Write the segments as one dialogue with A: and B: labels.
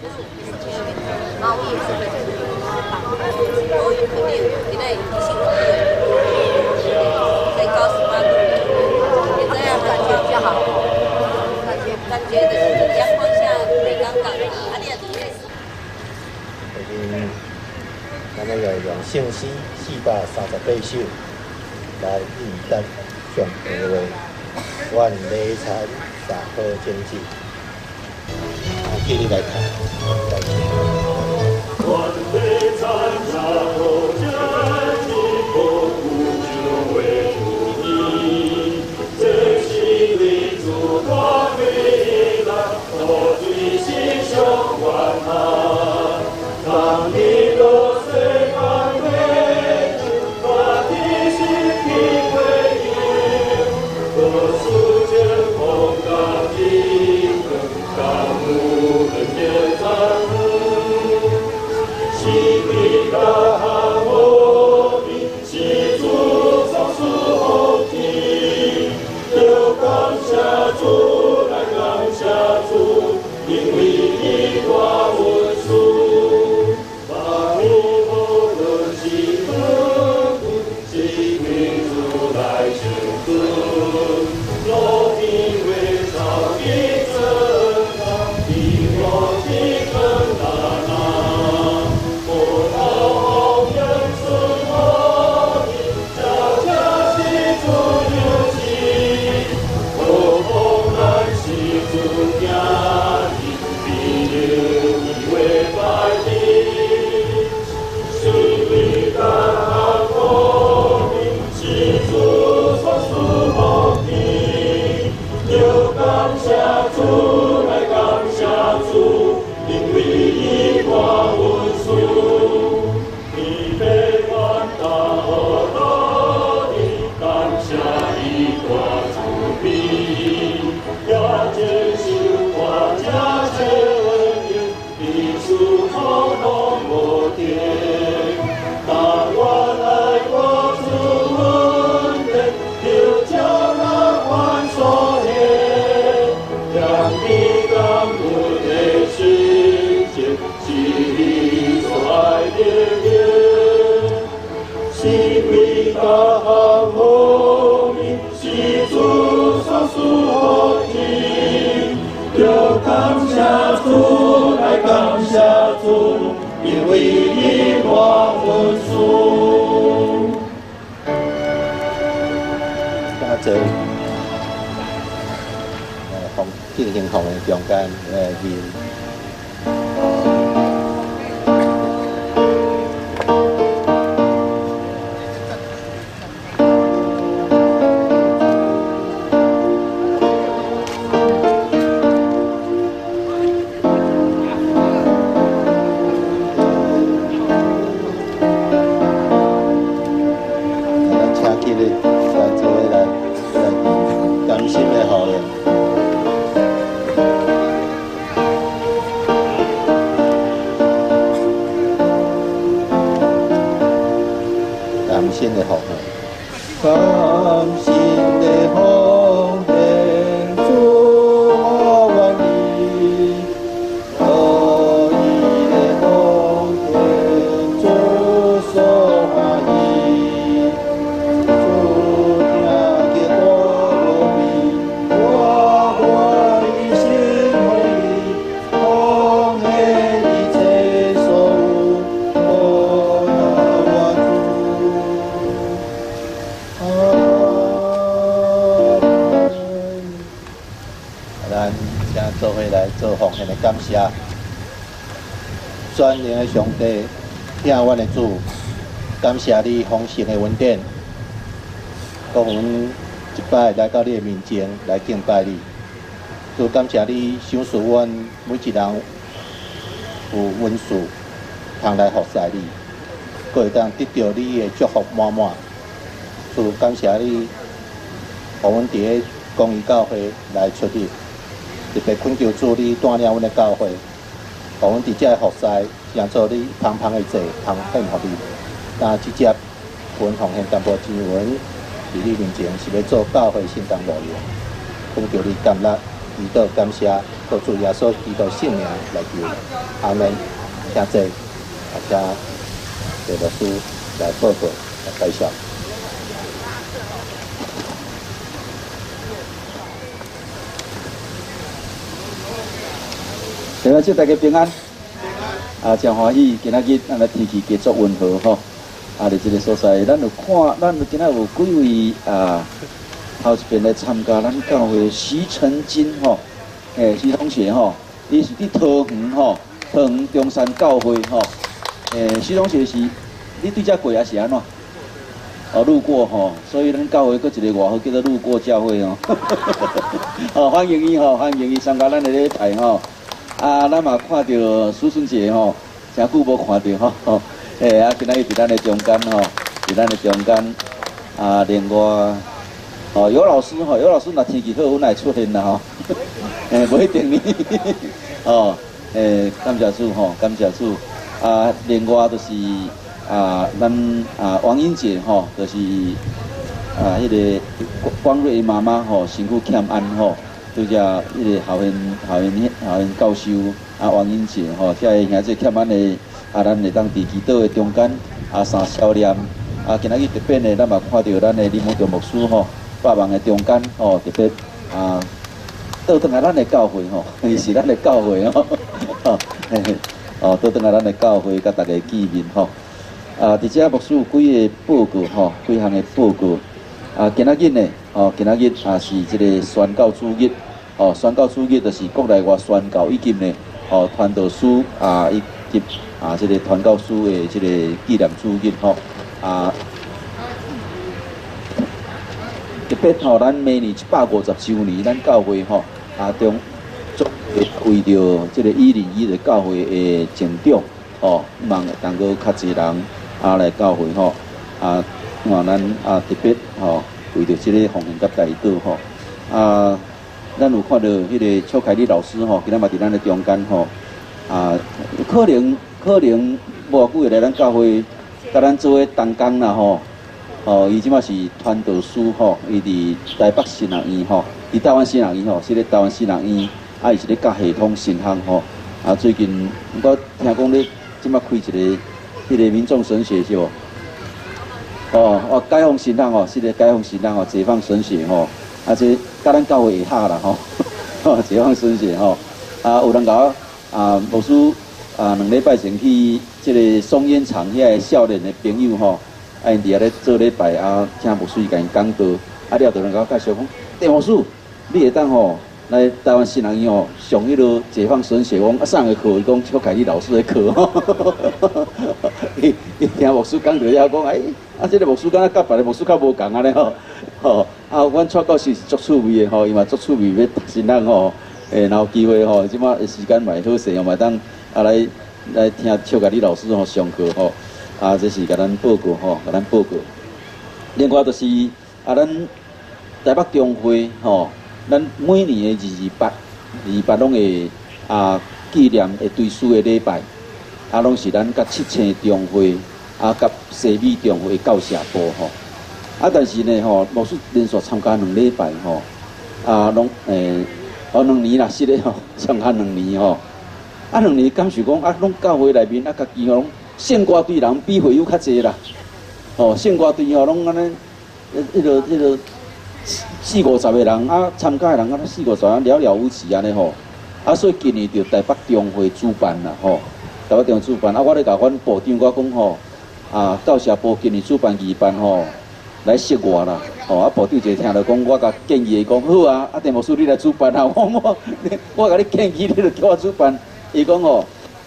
A: 然后我也是会多余肯定现在提醒我最高18度，现在感觉比较好，感觉就是阳光下最刚刚的，你也体验。
B: 咱们要用信息438首来预答上题话，愿理财大好经济。记你来看。愿理财大好经济，国富就为主义，这是为祖国未来，我最心向往他，当你落水干杯，把地心体会应，我素见红高地，高木人间赞恩。西北大和平，西祖上树后庭，有感谢主来感谢主，因为你我文书，把你我的心分，是民主来成分，老兵为朝的正当，你我的更大难。因为你我文书，加者红进行红的中间面。做伙来做奉献的感谢，全能的上帝，听阮的主，感谢你丰盛的恩典，互阮一摆来到你的面前来敬拜你。主感谢你赏赐阮每一人有恩赐，通来服侍你，佫会当得到你的祝福满满。主感谢你，互阮伫个公益教会来出力。特别恳求主你带领阮的教会，互阮伫遮服侍，让做你芳芳的祭，通献互你。但直接阮奉献淡薄钱元，伫你面前是要做教会圣工路用，恳求你甘纳，
C: 祈祷感谢，各主耶稣基督圣名来求，阿门。现在大家这个书来报告来介绍。今仔祝大家平安，真欢喜。今仔日咱的天气继续温和吼，伫这个所在，咱有看，咱有今仔有几位头一遍来参加咱教会徐成金吼，徐同学吼，伊是伫桃园吼，桃园中山教会吼，徐同学是你对遮过还是安怎？路过吼，所以咱教会搁一个外号叫做路过教会哦。欢迎伊吼，欢迎伊参加咱的礼拜吼。咱嘛看到苏春节吼，诚久无看到吼，今仔日伫咱的中间吼，伫咱的中间另外尤老师吼，尤老师若天气好，阮来出现啦吼，无一定呢，感谢主吼，感谢主。另外就是咱王英姐吼，就是迄个光瑞妈妈吼，身躯欠安吼。拄只迄个校园教授王英姐吼，遮个兄弟欠安的咱会当伫祈祷的中间三少年今仔日特别呢，咱嘛看到咱的林文忠牧师吼，百忙的中间吼，特别倒转来咱的教会吼，伊是咱的教会吼，倒转来咱的教会，甲大家见面吼。伫遮牧师有几个报告吼，几项的报告。今仔日呢，今仔日是即个宣教主日，宣教主日就是国内外宣教以及呢，传道书以及即个传教书的即个纪念主日吼，特别咱明年150周年，咱教会中为着即个101的教会的成长，望能够较侪人来教会吼，咱特别为着即个奉献甲代祷吼，咱有看到迄个邱凯丽老师吼，今仔嘛伫咱的中间吼，可能无久会来咱教会，甲咱做伙同工啦吼，伊即马是传道书吼，伊伫台北新人院吼，伫台湾新人院吼，是咧台湾新人院，伊是咧教系统信仰吼，最近我听讲咧，即马开一个迄个民众神学是无？解放信仰吼，是咧解放信仰吼，解放神学吼，这甲咱教会会合啦吼，解放神学吼，有人甲我牧师2礼拜前去即个松烟厂遐少年的朋友吼，因伫遐咧做礼拜请牧师甲因讲道，了就人甲我介绍讲，陈牧师，你会当吼来台湾新人院吼上迄落解放神学，我上个课伊讲邱凯丽老师的课吼，伊听牧师讲着了讲，即个牧师敢若甲别个牧师较无共安尼吼，阮蔡教授是足趣味的吼，伊嘛足趣味要读新人吼，然后机会吼，即马时间嘛好势，嘛当来听邱凯丽老师吼上课吼，这是甲咱报告吼，甲咱报告。另外就是咱台北中会吼，咱每年的228拢会纪念的追思的礼拜，拢是咱甲七星中会甲西美中会教社部吼。但是呢吼，牧师连续参加2礼拜吼，拢2年啦，是咧吼，参加2年吼。2年感受讲拢教会内面家己拢胜歌队人比会友较济啦。胜歌队拢安尼，迄个40-50个人参加的人40-50人了无齐安尼吼。所以今年就台北中会主办啦吼，台北中会主办我咧甲阮部长我讲吼，教社部今年主办举办吼。来识我啦，部长就听到讲，我甲建议伊讲好啊，陈牧师你来主办啊，我甲你建议，你就叫我主办。伊讲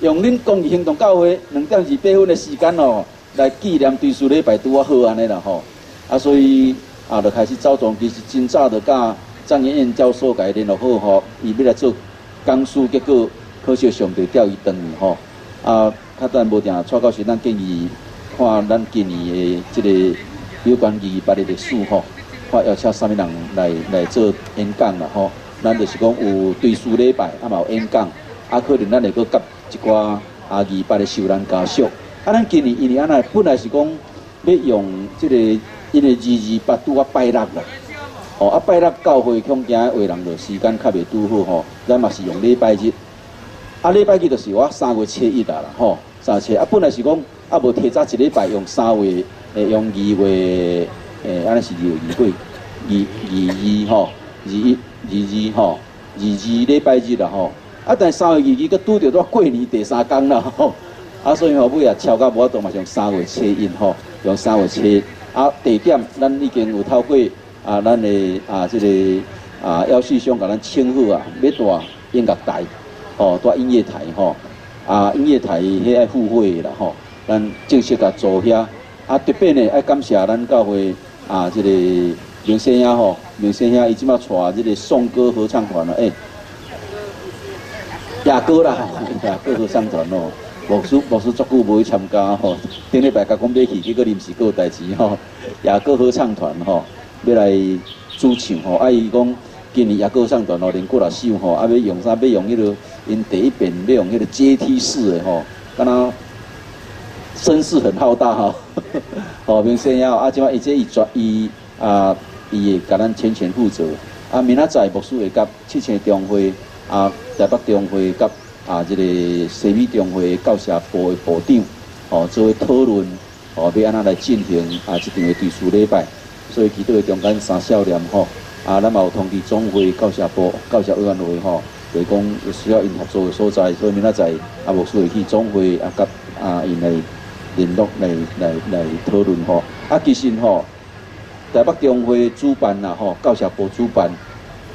C: 用恁公益行动教会2.28分的时间来纪念追思礼拜拄好安尼啦吼。所以就开始走动，其实真早就甲张燕燕教授甲伊联络好吼，伊要来做讲师，结果可惜上帝调伊转去吼。较等无定蔡教授，咱建议看咱今年的即个。有关228的历史吼，看邀请啥物人来做演讲啦吼。咱就是讲有追思礼拜，嘛有演讲，可能咱会阁甲一寡228的受难家属。咱今年因为安尼，本来是讲要用即个因为228拄啊拜六啦，哦，啊，拜六教会恐惊话人就时间较袂拄好吼，咱嘛是用礼拜日。啊，礼拜日就是我3月初1啦吼，3月初啊，本来是讲啊无提早一礼拜用3月用2月安尼是2月吼，22吼，22礼拜日啦吼。啊，但3月22个拄着过年第3天啦吼，啊，所以后尾也超到无法度嘛，用3月初1吼，用3月初1。啊，地点咱已经有透过啊，咱的啊这个姚旭兄甲咱请好啊，要带音乐台。哦，带音乐台吼，啊，音乐台迄爱付费啦吼，咱正式甲做遐，啊，特别呢爱感谢咱教会啊，这个明星兄吼，明星兄伊即马带这个颂歌合唱团啦，亚歌啦，亚歌合唱团哦，牧师足久无去参加吼，顶礼拜甲讲要去，结果临时有代志吼，亚歌合唱团吼要来主唱吼，啊伊讲。今年也歌唱团哦，连过来首吼，啊要用啥？要用迄个因第一遍要用迄个阶梯式的吼，敢若声势很浩大哈。哦，明星啊，啊，即摆伊会甲咱全权负责。啊，明仔载牧师会甲7星中会啊，台北中会甲啊，这个西美中会教社部的部长哦，做伙讨论哦，要安怎来进行啊，这场的追思礼拜。所以祈祷的中间3少年吼。啊，咱嘛有通知总会、教社部、教社委员会吼，就是讲有需要因合作的所在，所以明仔载啊，牧师会去总会啊，甲因来联络来讨论吼。啊，其实吼，台北中会主办啦吼，教社部主办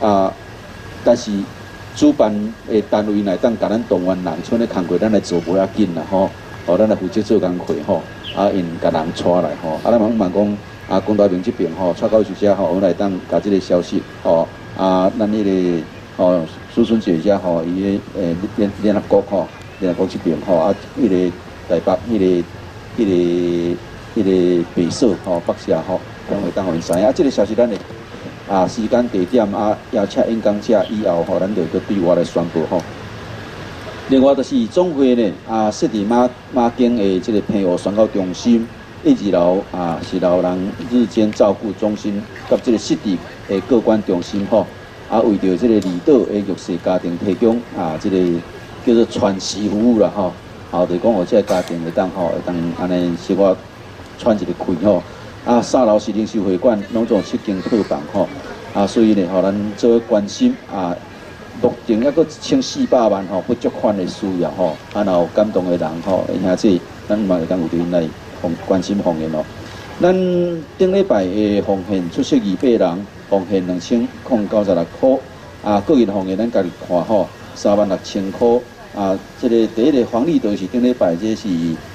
C: 啊，但是主办的单位内当甲咱动员人村的工课，咱来做无要紧啦吼，哦，咱来负责做工课吼，啊，因甲人带来吼，啊，咱问讲。啊，公大明这边吼，蔡教授遮吼，我来当甲这个消息吼，啊，咱迄个吼苏春姐遮吼，伊个联合国吼，联合国这边吼，啊，迄个台北迄个北社吼，北社吼，咱会当互因知影。啊，这个消息咱会啊时间地点啊，邀请演讲者以后吼，咱就搁对外来宣布吼。另外就是总会呢啊，设伫马经的这个平和宣告中心。1楼啊，是老人日间照顾中心，甲这个湿地的个管中心吼，啊，为着这个离岛的弱势家庭提供啊，这个叫做喘息服务啦吼，就是讲这个家庭会当安尼小可喘一个气吼，啊，3楼是零售会馆，拢总7间套房吼，啊，所以呢，咱做关心啊，目前还佫1400万吼不足款的需要吼，啊，然后感动的人吼，兄弟，咱嘛会当有对因来。关心奉献哦，咱顶礼拜的奉献出席200人，奉献2096块，啊，个人奉献咱家己看吼，36000块，啊，这个第一个黄立德是顶礼拜，这是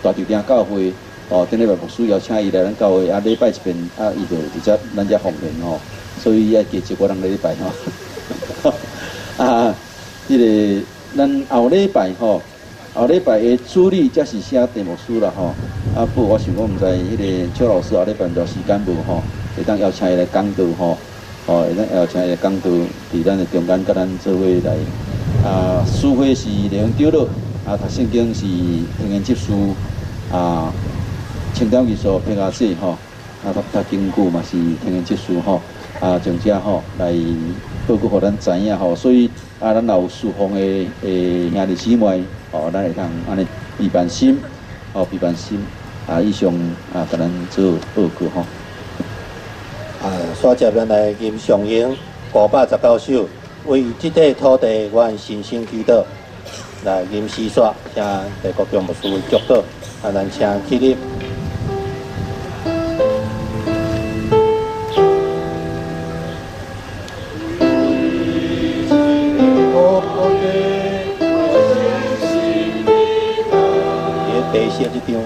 C: 大酒店教会，哦，顶礼拜牧师邀请伊来咱教会，啊，礼拜一遍，啊，伊就直接咱遮奉献吼，所以要加1个人礼拜吼，啊，这个咱后礼拜吼。后礼拜的主理才是写题目书啦吼，啊不，我想讲毋知迄个邱老师后礼拜有时间无吼，会当邀请伊来讲道吼，哦，会当邀请伊来讲道，伫咱的中间甲咱做伙来，啊，书会是梁长老，啊，读圣经是天元执事，啊，清调艺术平阿姐吼，啊，读经句嘛是天元执事吼，啊，从遮吼来报告互咱知影吼，所以啊，咱有侍奉的兄弟姊妹。哦，咱会当安尼备办心，哦，备办心，啊，以上啊，甲咱做报告吼。
D: 啊，刷接咱来吟上英519首，为即块土地愿信心祈祷，来吟诗刷，请地国中牧师为祝祷，啊，咱请起立。第四这张。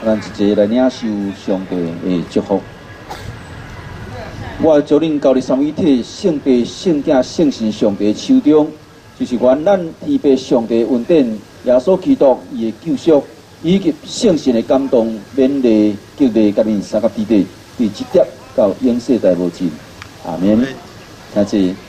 C: 咱一齐来领受上帝的祝福。我招恁交伫三位一体、圣父、圣子、圣神上帝的手中，就是愿咱天父上帝恩典、耶稣基督伊的救赎，以及圣神的感动、勉励、激励，甲恁三甲弟弟，对一直到永世代无尽。阿免，请坐。